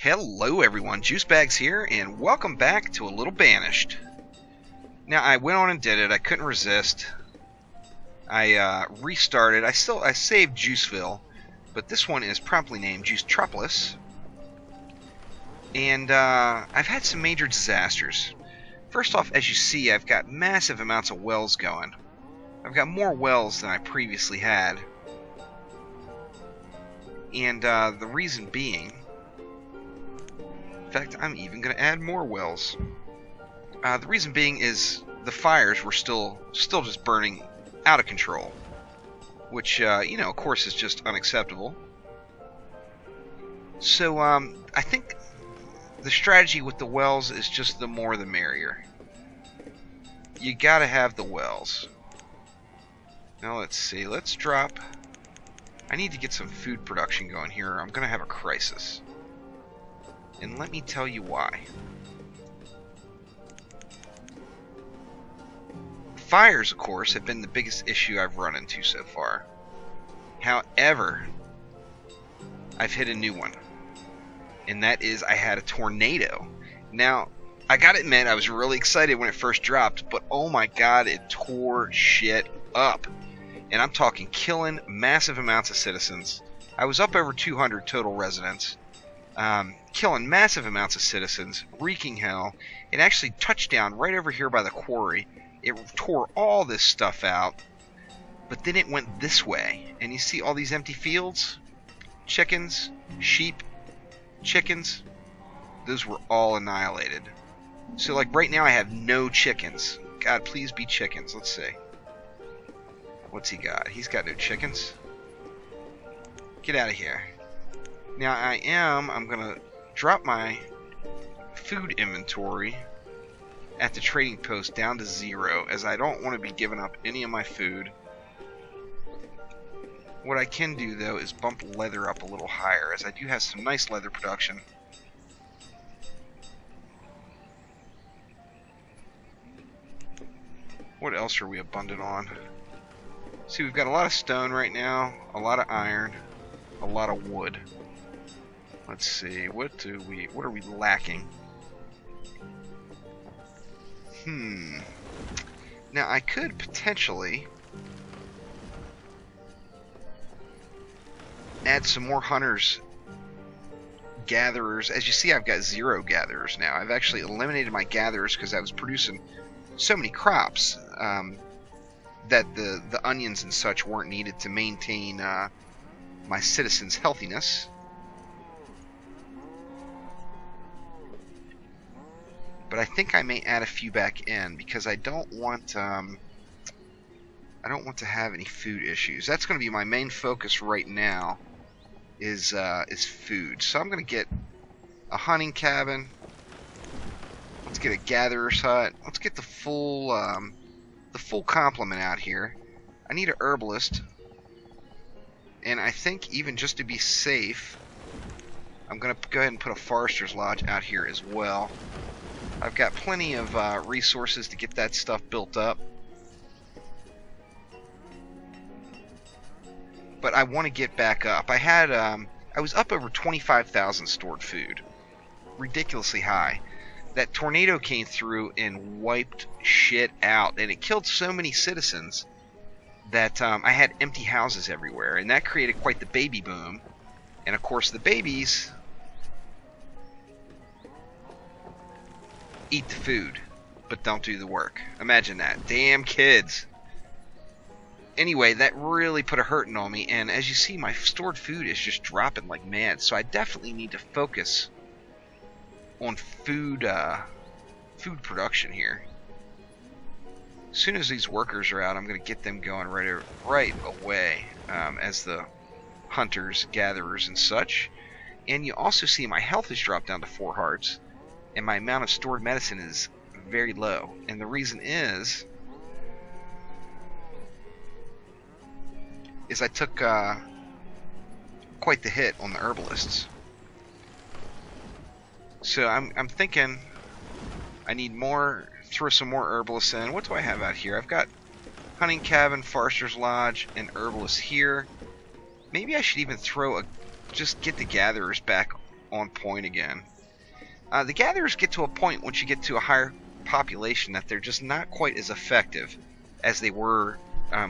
Hello everyone, Juicebags here, and welcome back to a little Banished. Now I went on and did it. I couldn't resist. I restarted. I saved Juiceville, but this one is promptly named Juicetropolis. And I've had some major disasters. First off, as you see, I've got massive amounts of wells going. I've got more wells than I previously had. And the reason being, in fact, I'm even going to add more wells. The reason being is the fires were still just burning out of control, which, you know, of course, is just unacceptable. So I think the strategy with the wells is just the more the merrier. You got to have the wells. Now let's see. Let's drop. I need to get some food production going here, or I'm going to have a crisis. And let me tell you why. Fires, of course, have been the biggest issue I've run into so far. However, I've hit a new one. And that is I had a tornado. Now, I gotta admit, I was really excited when it first dropped, but oh my god, it tore shit up. And I'm talking killing massive amounts of citizens. I was up over 200 total residents. Killing massive amounts of citizens, wreaking hell. It actually touched down right over here by the quarry. It tore all this stuff out, but then it went this way. And you see all these empty fields? Chickens, sheep, chickens. Those were all annihilated. So like right now I have no chickens. God, please be chickens. Let's see. What's he got? He's got no chickens. Get out of here. Now I'm gonna drop my food inventory at the trading post down to 0, as I don't want to be giving up any of my food. What I can do though is bump leather up a little higher, as I do have some nice leather production. What else are we abundant on? See, we've got a lot of stone right now, a lot of iron, a lot of wood. Let's see, what are we lacking? Now I could potentially add some more hunters, gatherers. As you see, I've got 0 gatherers now. I've actually eliminated my gatherers because I was producing so many crops that the onions and such weren't needed to maintain my citizens' healthiness. But I think I may add a few back in because I don't want to have any food issues. That's going to be my main focus right now. Is food. So I'm going to get a hunting cabin. Let's get a gatherer's hut. Let's get the full complement out here. I need a herbalist, and I think even just to be safe, I'm going to go ahead and put a forester's lodge out here as well. I've got plenty of resources to get that stuff built up. But I want to get back up. I was up over 25,000 stored food. Ridiculously high. That tornado came through and wiped shit out. And it killed so many citizens that I had empty houses everywhere. And that created quite the baby boom. And of course the babies eat the food, but don't do the work. Imagine that. Damn kids. Anyway, that really put a hurting on me, and as you see, my stored food is just dropping like mad, so I definitely need to focus on food production here. As soon as these workers are out, I'm going to get them going right away as the hunters, gatherers, and such. And you also see my health has dropped down to 4 hearts, and my amount of stored medicine is very low. And the reason is I took quite the hit on the herbalists. So I'm thinking I need more, throw some more herbalists in. What do I have out here? I've got hunting cabin, forester's lodge, and herbalists here. Maybe I should even just get the gatherers back on point again. The gatherers get to a point once you get to a higher population that they're just not quite as effective as they were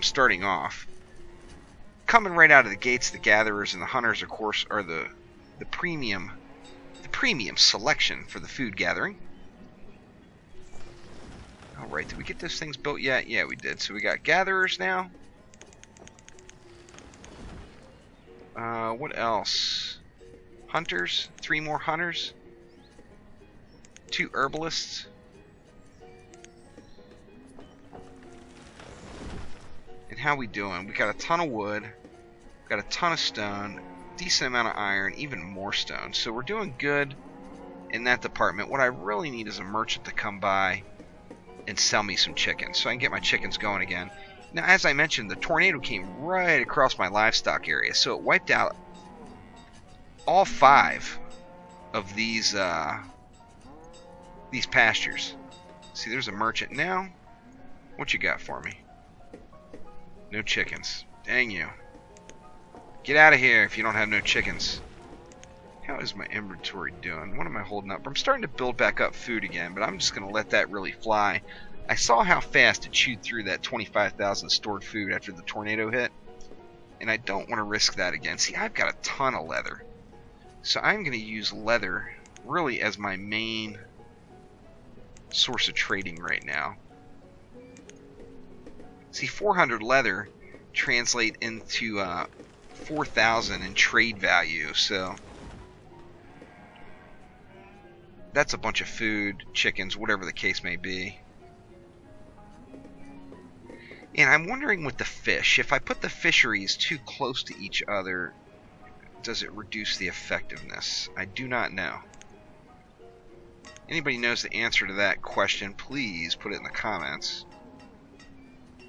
starting off. Coming right out of the gates, the gatherers and the hunters, of course, are the premium selection for the food gathering. All right, did we get those things built yet? Yeah, we did. So we got gatherers now. What else? Hunters, 3 more hunters, 2 herbalists. And how we doing? We got a ton of wood, got a ton of stone, decent amount of iron, even more stone. So we're doing good in that department. What I really need is a merchant to come by and sell me some chickens so I can get my chickens going again. Now, as I mentioned, the tornado came right across my livestock area, so it wiped out all 5 of these pastures. See, there's a merchant now. What you got for me? No chickens. Dang you. Get out of here if you don't have no chickens. How is my inventory doing? What am I holding up? I'm starting to build back up food again, but I'm just going to let that really fly. I saw how fast it chewed through that 25,000 stored food after the tornado hit, and I don't want to risk that again. See, I've got a ton of leather, so I'm going to use leather really as my main source of trading right now. See, 400 leather translate into 4,000 in trade value, so that's a bunch of food, chickens, whatever the case may be. And I'm wondering with the fish, if I put the fisheries too close to each other, does it reduce the effectiveness? I do not know. Anybody knows the answer to that question, please put it in the comments,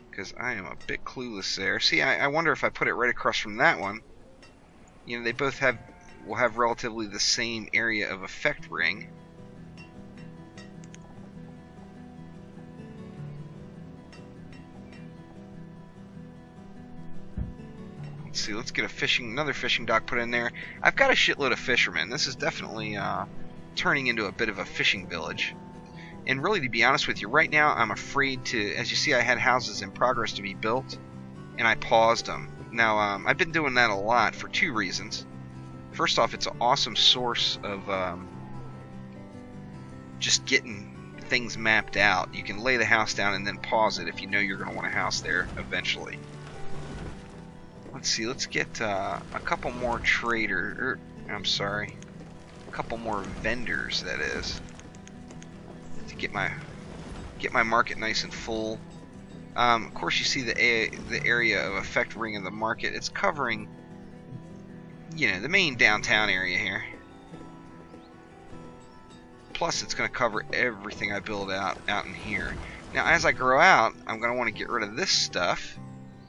because I am a bit clueless there. See, I wonder if I put it right across from that one, you know, they both will have relatively the same area of effect ring. Let's see, let's get another fishing dock put in there. I've got a shitload of fishermen. This is definitely turning into a bit of a fishing village. And really, to be honest with you, right now I'm afraid to, as you see, I had houses in progress to be built, and I paused them. Now, I've been doing that a lot for 2 reasons. First off, it's an awesome source of just getting things mapped out. You can lay the house down and then pause it if you know you're going to want a house there eventually. Let's see, let's get a couple more a couple more vendors, that is, to get my market nice and full. Of course, you see the area of effect ring of the market. It's covering, you know, the main downtown area here. Plus, it's going to cover everything I build out in here. Now, as I grow out, I'm going to want to get rid of this stuff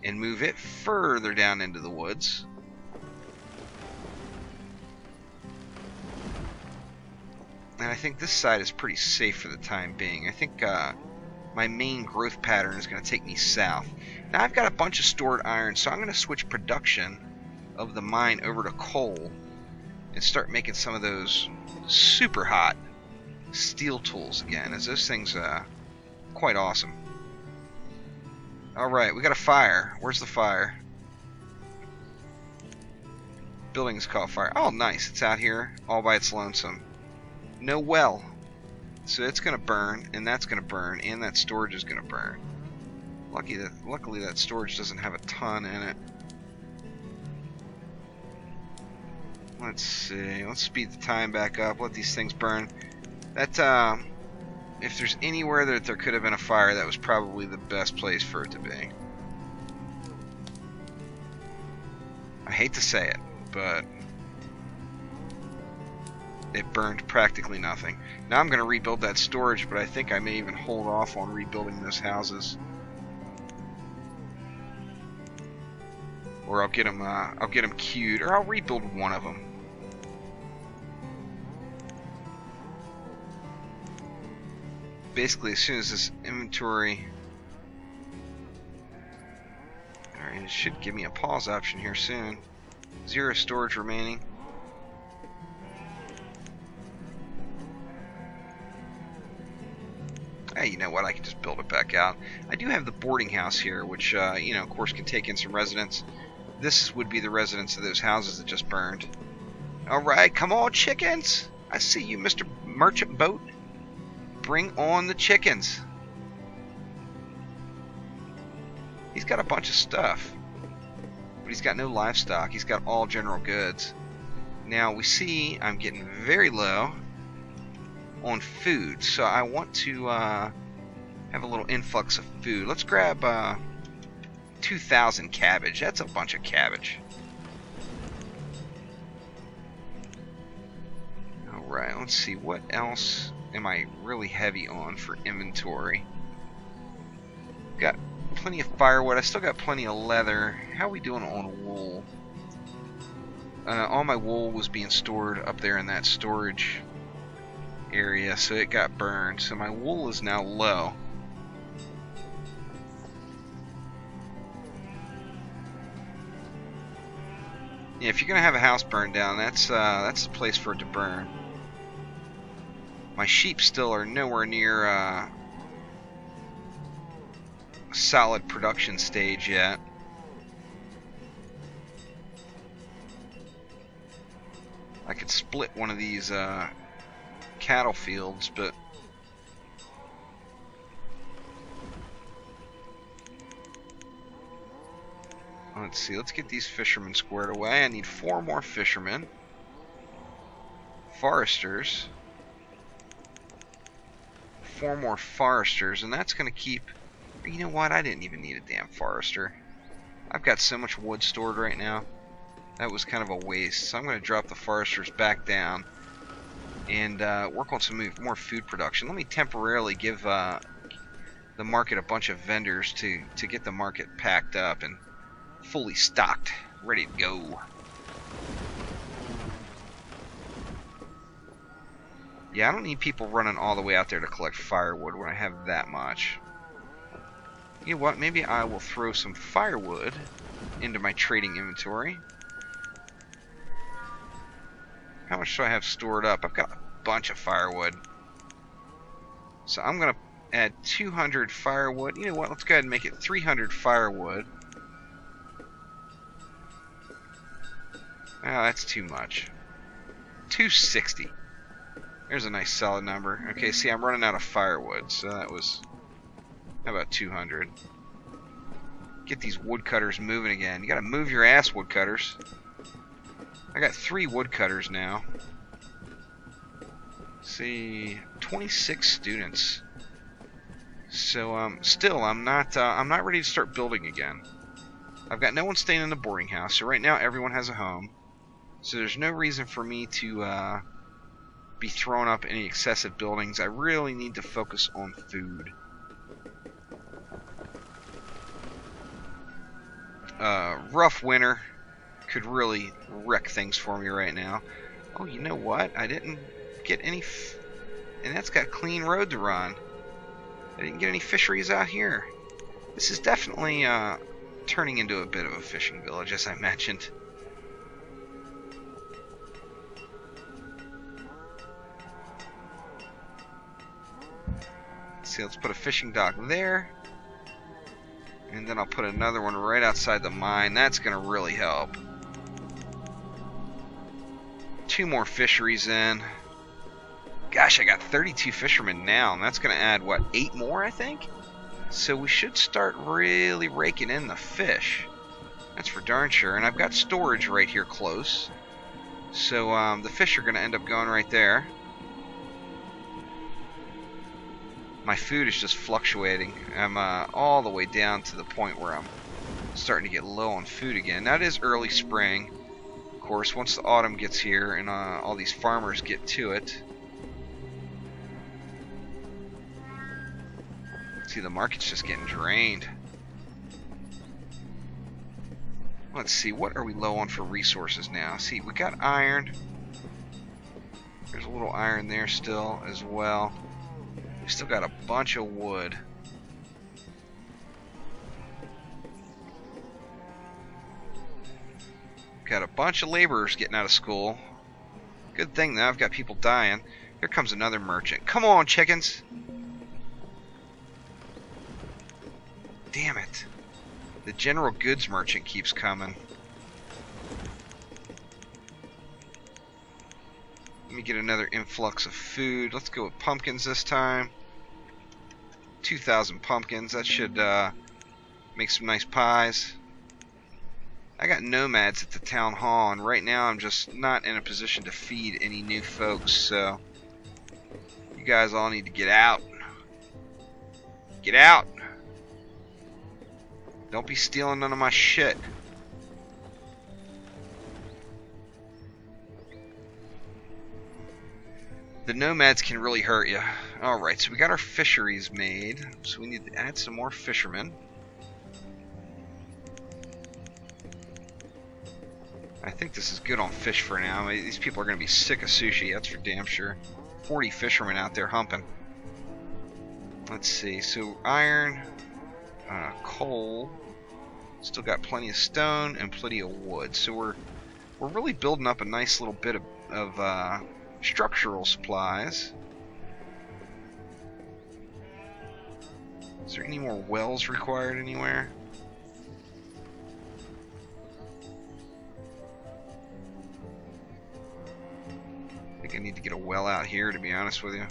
and move it further down into the woods. And I think this side is pretty safe for the time being. I think my main growth pattern is going to take me south. Now I've got a bunch of stored iron, so I'm going to switch production of the mine over to coal and start making some of those super hot steel tools again, as those things quite awesome. Alright, we got a fire. Where's the fire? Building's caught fire. Oh, nice. It's out here all by its lonesome. No well. So it's going to burn, and that's going to burn, and that storage is going to burn. Luckily that storage doesn't have a ton in it. Let's see. Let's speed the time back up. Let these things burn. That, if there's anywhere that there could have been a fire, that was probably the best place for it to be. I hate to say it, but it burned practically nothing. Now I'm going to rebuild that storage, but I think I may even hold off on rebuilding those houses. Or I'll get them queued, or I'll rebuild one of them. Basically, as soon as this inventory... Alright, it should give me a pause option here soon. 0 storage remaining. you know what, I can just build it back out. I do have the boarding house here, which, you know, of course can take in some residents. This would be the residents of those houses that just burned. Alright, come on, chickens! I see you, Mr. Merchant Boat. Bring on the chickens. He's got a bunch of stuff, but he's got no livestock. He's got all general goods. Now we see I'm getting very low on food, so I want to have a little influx of food. Let's grab 2,000 cabbage. That's a bunch of cabbage. Alright, let's see. What else am I really heavy on for inventory? Got plenty of firewood. I still got plenty of leather. How are we doing on wool? All my wool was being stored up there in that storage area, so it got burned. So my wool is now low. Yeah, if you're gonna have a house burned down, that's the place for it to burn. My sheep still are nowhere near solid production stage yet. I could split one of these cattle fields, but let's see, let's get these fishermen squared away. I need 4 more fishermen. Foresters. 4 more foresters, and that's going to keep... You know what? I didn't even need a damn forester. I've got so much wood stored right now. That was kind of a waste. So I'm going to drop the foresters back down and work on some more food production. Let me temporarily give the market a bunch of vendors to get the market packed up and fully stocked, ready to go. Yeah, I don't need people running all the way out there to collect firewood when I have that much. You know what? Maybe I will throw some firewood into my trading inventory. How much do I have stored up? I've got a bunch of firewood. So I'm going to add 200 firewood. You know what? Let's go ahead and make it 300 firewood. Oh, that's too much. 260. There's a nice solid number. Okay, see, I'm running out of firewood, so that was... How about 200? Get these woodcutters moving again. You gotta move your ass, woodcutters. I got 3 woodcutters now. Let's see, 26 students. So still, I'm not ready to start building again. I've got no one staying in the boarding house, so right now everyone has a home. So there's no reason for me to be throwing up any excessive buildings. I really need to focus on food. Rough winter could really wreck things for me right now. Oh, you know what? I didn't get any... and that's got clean road to run. I didn't get any fisheries out here. This is definitely turning into a bit of a fishing village, as I mentioned. See, let's put a fishing dock there. And then I'll put another one right outside the mine. That's going to really help. 2 more fisheries in. Gosh, I got 32 fishermen now. And that's going to add, what, 8 more, I think? So we should start really raking in the fish. That's for darn sure. And I've got storage right here close. So the fish are going to end up going right there. My food is just fluctuating. I'm all the way down to the point where I'm starting to get low on food again. Now it is early spring. Of course, once the autumn gets here and all these farmers get to it. See, the market's just getting drained. Let's see, what are we low on for resources now? See, we got iron. There's a little iron there still as well. We still got a bunch of wood. Got a bunch of laborers getting out of school. Good thing though, I've got people dying. Here comes another merchant. Come on, chickens. Damn it. The general goods merchant keeps coming. Let me get another influx of food. Let's go with pumpkins this time. 2,000 pumpkins. That should make some nice pies. I got nomads at the town hall, and right now I'm just not in a position to feed any new folks, so you guys all need to get out. Get out! Don't be stealing none of my shit. The nomads can really hurt you. Alright, so we got our fisheries made, so we need to add some more fishermen. I think this is good on fish for now. I mean, these people are going to be sick of sushi, that's for damn sure. 40 fishermen out there humping. Let's see, so iron, coal, still got plenty of stone and plenty of wood. So we're really building up a nice little bit of structural supplies. Is there any more wells required anywhere? I think I need to get a well out here, to be honest with you.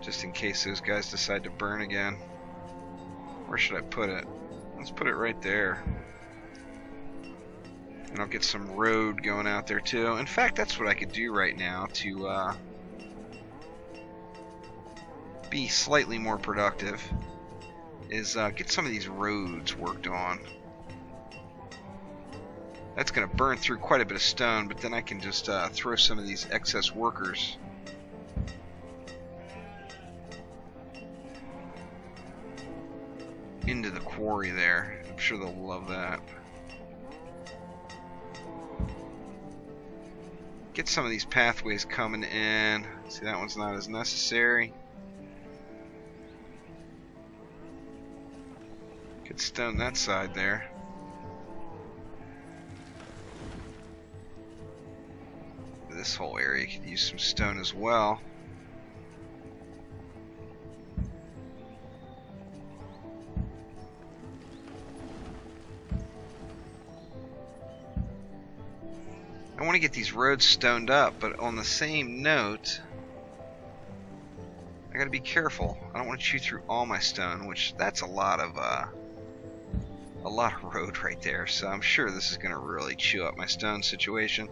Just in case those guys decide to burn again. Where should I put it? Let's put it right there. And I'll get some road going out there too. In fact, that's what I could do right now to be slightly more productive, is get some of these roads worked on. That's going to burn through quite a bit of stone, but then I can just throw some of these excess workers into the quarry there. I'm sure they'll love that. Get some of these pathways coming in. See, that one's not as necessary. Could stone that side there. This whole area could use some stone as well. I want to get these roads stoned up, but on the same note, I gotta be careful. I don't want to chew through all my stone, which that's a lot of road right there. So I'm sure this is gonna really chew up my stone situation.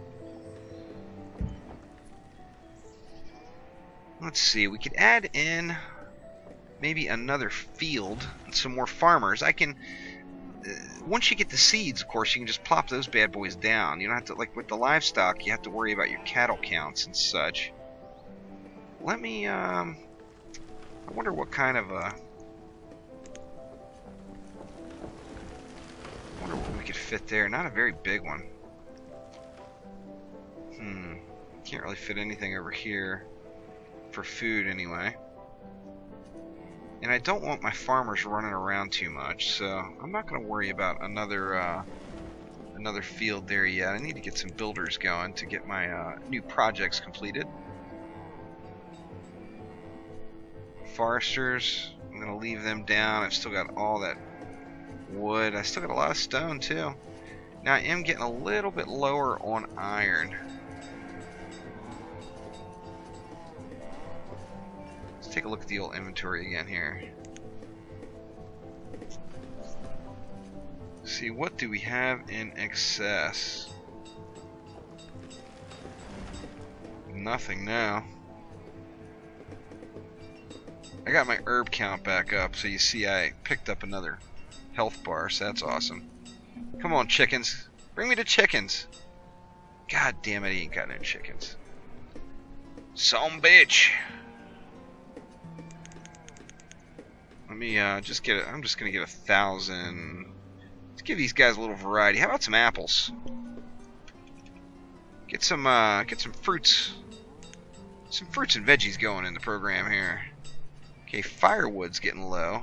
Let's see, we could add in maybe another field and some more farmers. I can, once you get the seeds, of course, you can just plop those bad boys down. You don't have to, like with the livestock, you have to worry about your cattle counts and such. Let me, I wonder what kind of I wonder what we could fit there. Not a very big one. Can't really fit anything over here. For food anyway. And I don't want my farmers running around too much, so I'm not going to worry about another field there yet. I need to get some builders going to get my new projects completed. Foresters, I'm going to leave them down. I've still got all that wood. I still got a lot of stone too. Now I am getting a little bit lower on iron. Take a look at the old inventory again here. See, what do we have in excess? Nothing now. I got my herb count back up, so you see I picked up another health bar, so that's awesome. Come on, chickens. Bring me the chickens. God damn it, he ain't got no chickens. Some bitch. Let me just get it. I'm just gonna get 1,000. Let's give these guys a little variety. How about some apples? Get some fruits. Some fruits and veggies going in the program here. Okay, firewood's getting low.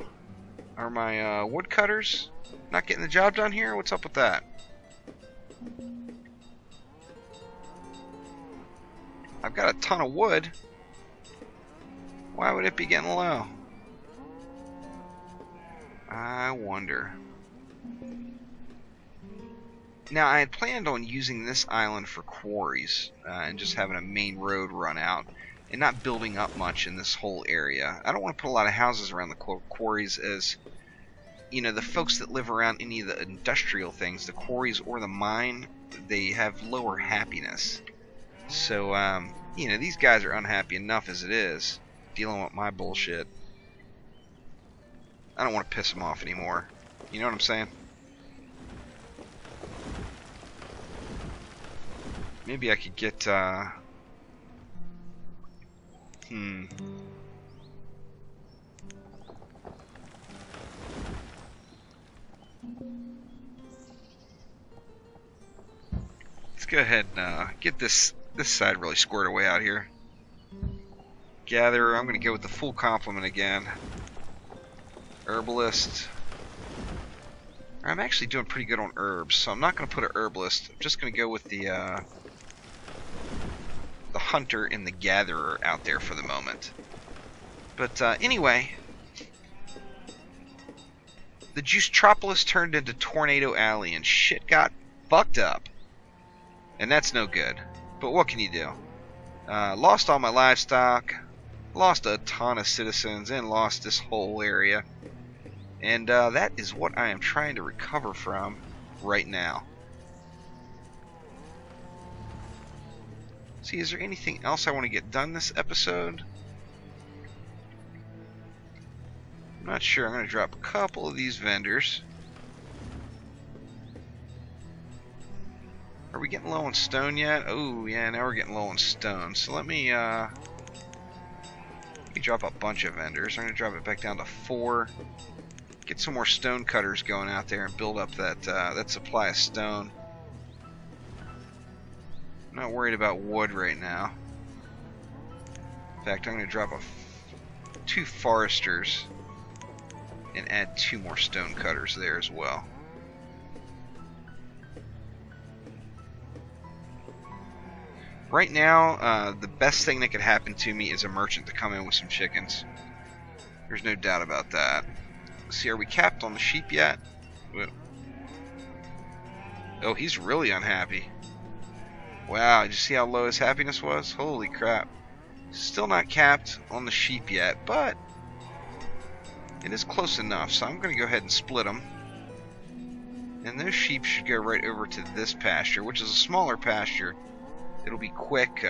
Are my woodcutters not getting the job done here? What's up with that? I've got a ton of wood. Why would it be getting low? I wonder. Now, I had planned on using this island for quarries and just having a main road run out and not building up much in this whole area. I don't want to put a lot of houses around the quarries, as you know, the folks that live around any of the industrial things, the quarries or the mine, they have lower happiness. So, you know, these guys are unhappy enough as it is, dealing with my bullshit. I don't want to piss them off anymore. You know what I'm saying? Maybe I could get, Let's go ahead and get this side really squared away out here. Gatherer, I'm going to go with the full complement again. Herbalist. I'm actually doing pretty good on herbs, so I'm not going to put an herbalist. I'm just going to go with the hunter and the gatherer out there for the moment. But anyway, the Juicetropolis turned into Tornado Alley and shit got fucked up. And that's no good. But what can you do? Lost all my livestock, lost a ton of citizens, and lost this whole area. And that is what I am trying to recover from right now. See, is there anything else I want to get done this episode? I'm not sure. I'm going to drop a couple of these vendors. Are we getting low on stone yet? Oh, yeah, now we're getting low on stone. So let me drop a bunch of vendors. I'm going to drop it back down to 4. Get some more stone cutters going out there and build up that supply of stone. I'm not worried about wood right now. In fact, I'm going to drop 2 foresters and add 2 more stone cutters there as well. Right now, the best thing that could happen to me is a merchant to come in with some chickens. There's no doubt about that. Let's see, are we capped on the sheep yet? Oh, he's really unhappy. Wow, did you see how low his happiness was? Holy crap. Still not capped on the sheep yet, but it is close enough, so I'm going to go ahead and split them. And those sheep should go right over to this pasture, which is a smaller pasture. It'll be quick.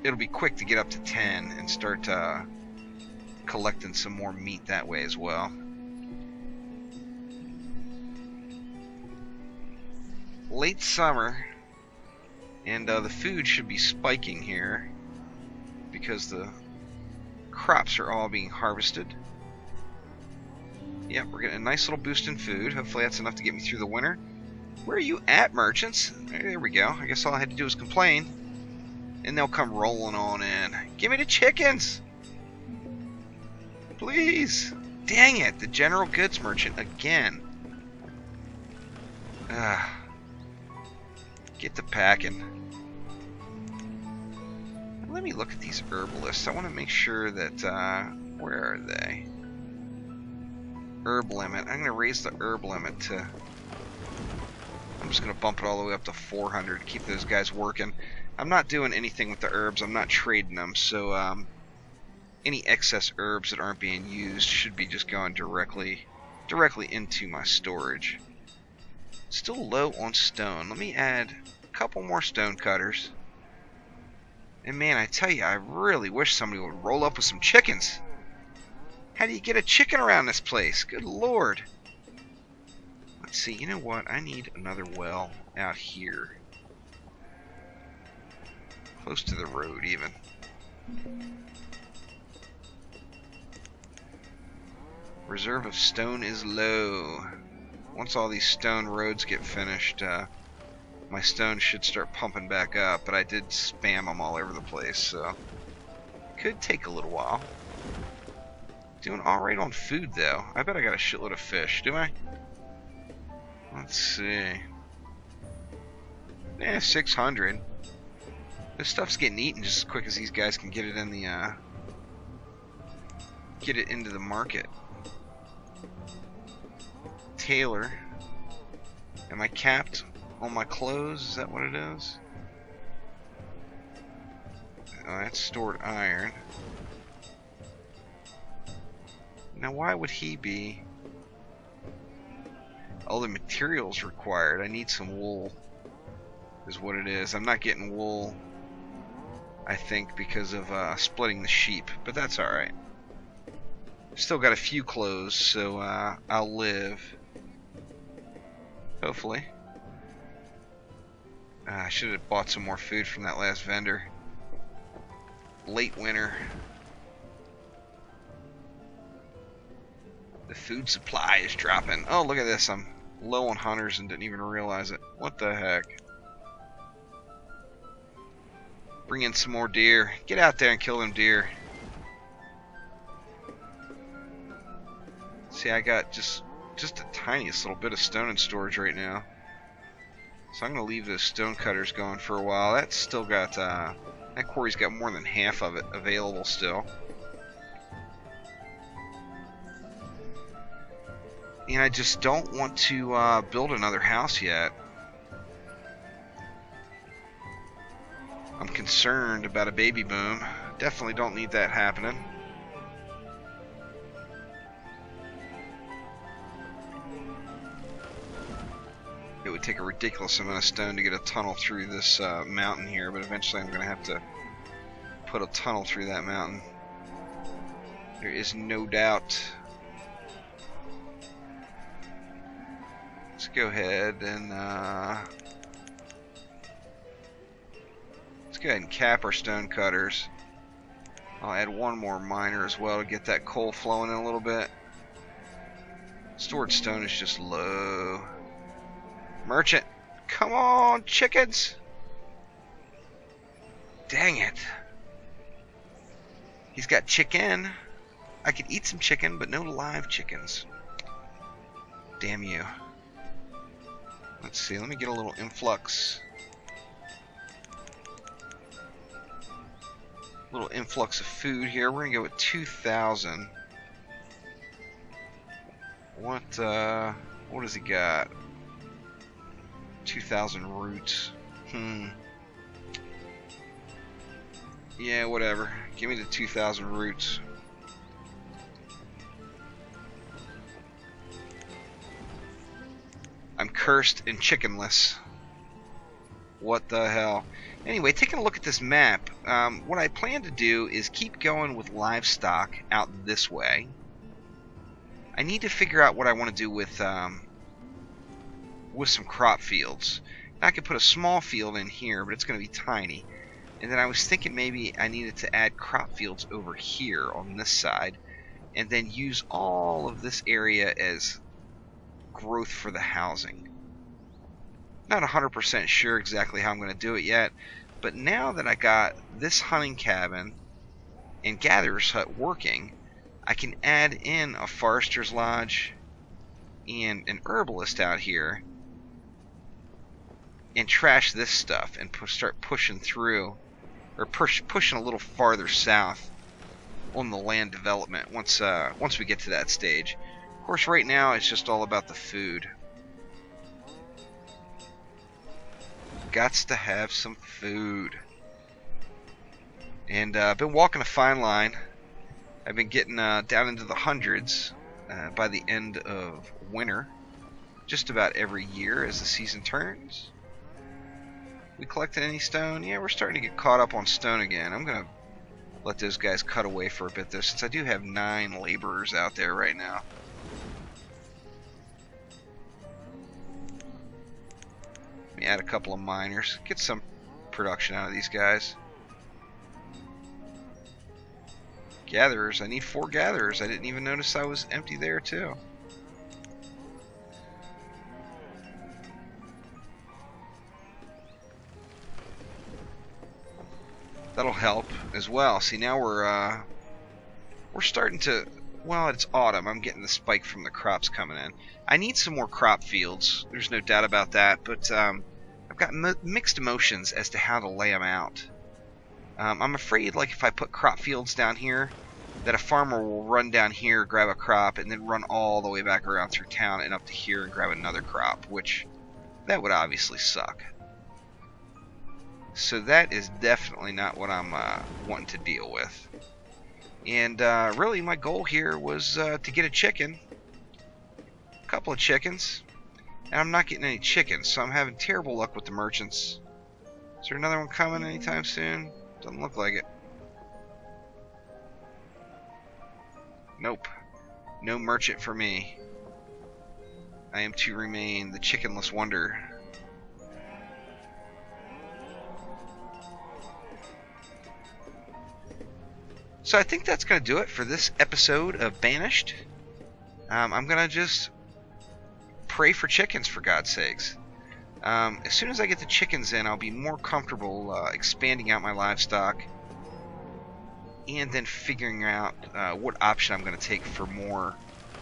It'll be quick to get up to 10 and start collecting some more meat that way as well. Late summer, and the food should be spiking here because the crops are all being harvested. Yep, we're getting a nice little boost in food. Hopefully that's enough to get me through the winter. Where are you at, merchants? There we go. I guess all I had to do was complain, and they'll come rolling on in. Give me the chickens! Please! Dang it, the general goods merchant again. Get the packing. Let me look at these herbalists. I want to make sure that, where are they? Herb limit. I'm going to raise the herb limit to... I'm just going to bump it all the way up to 400 to keep those guys working. I'm not doing anything with the herbs. I'm not trading them, so any excess herbs that aren't being used should be just going directly into my storage. Still low on stone. Let me add a couple more stone cutters. And man, I tell you, I really wish somebody would roll up with some chickens. How do you get a chicken around this place? Good lord. Let's see, you know what? I need another well out here. Close to the road, even. Reserve of stone is low. Once all these stone roads get finished, my stone should start pumping back up, but I did spam them all over the place, so could take a little while. Doing alright on food, though. I bet I got a shitload of fish, do I? Let's see. 600. This stuff's getting eaten just as quick as these guys can get it in the get it into the market. tailor. Am I capped on my clothes? Is that what it is? Oh, that's stored iron. Now why would he be? All the materials required. I need some wool, is what it is. I'm not getting wool, I think, because of splitting the sheep, but that's alright. Still got a few clothes, so I'll live. Hopefully. I should have bought some more food from that last vendor. Late winter. The food supply is dropping. Oh, look at this. I'm low on hunters and didn't even realize it. What the heck? Bring in some more deer. Get out there and kill them deer. See, I got just the tiniest little bit of stone in storage right now. So I'm going to leave those stone cutters going for a while. That's still got, that quarry's got more than half of it available still. And I just don't want to build another house yet. I'm concerned about a baby boom. Definitely don't need that happening. It would take a ridiculous amount of stone to get a tunnel through this mountain here, but eventually I'm going to have to put a tunnel through that mountain. There is no doubt. Let's go ahead and let's go ahead and cap our stone cutters. I'll add one more miner as well to get that coal flowing in a little bit. Stored stone is just low. Merchant, come on, chickens! Dang it. He's got chicken. I could eat some chicken, but no live chickens. Damn you. Let's see, let me get a little influx. Little influx of food here. We're gonna go with 2,000. What has he got? 2,000 roots. Yeah, whatever. Give me the 2,000 roots. I'm cursed and chickenless. What the hell? Anyway, taking a look at this map, what I plan to do is keep going with livestock out this way. I need to figure out what I want to do with some crop fields. Now, I could put a small field in here, but it's going to be tiny. And then I was thinking maybe I needed to add crop fields over here on this side, and then use all of this area as growth for the housing. Not 100% sure exactly how I'm going to do it yet, but now that I got this hunting cabin and gatherer's hut working, I can add in a forester's lodge and an herbalist out here and trash this stuff and start pushing through, or pushing a little farther south on the land development once we get to that stage. Of course, right now it's just all about the food. Gots to have some food. And I've been walking a fine line. I've been getting down into the hundreds by the end of winter, just about every year as the season turns. We collected any stone? Yeah, we're starting to get caught up on stone again. I'm going to let those guys cut away for a bit though, since I do have 9 laborers out there right now. Let me add a couple of miners, get some production out of these guys. Gatherers, I need 4 gatherers. I didn't even notice I was empty there too. That'll help as well. See, now we're starting to, well, it's autumn. I'm getting the spike from the crops coming in. I need some more crop fields. There's no doubt about that, but I've got mixed emotions as to how to lay them out. I'm afraid, like, if I put crop fields down here, that a farmer will run down here, grab a crop, and then run all the way back around through town and up to here and grab another crop, which that would obviously suck. So that is definitely not what I'm wanting to deal with. And really my goal here was to get a chicken. A couple of chickens. And I'm not getting any chickens, so I'm having terrible luck with the merchants. Is there another one coming anytime soon? Doesn't look like it. Nope. No merchant for me. I am to remain the chickenless wonder. So I think that's going to do it for this episode of Banished. I'm going to just pray for chickens, for God's sakes. As soon as I get the chickens in, I'll be more comfortable expanding out my livestock and then figuring out what option I'm going to take for more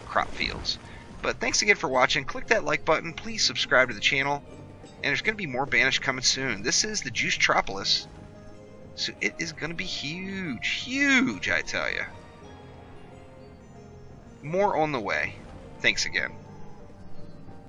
crop fields. But thanks again for watching. Click that like button. Please subscribe to the channel. And there's going to be more Banished coming soon. This is the Juicetropolis. So it is going to be huge. Huge, I tell you. More on the way. Thanks again.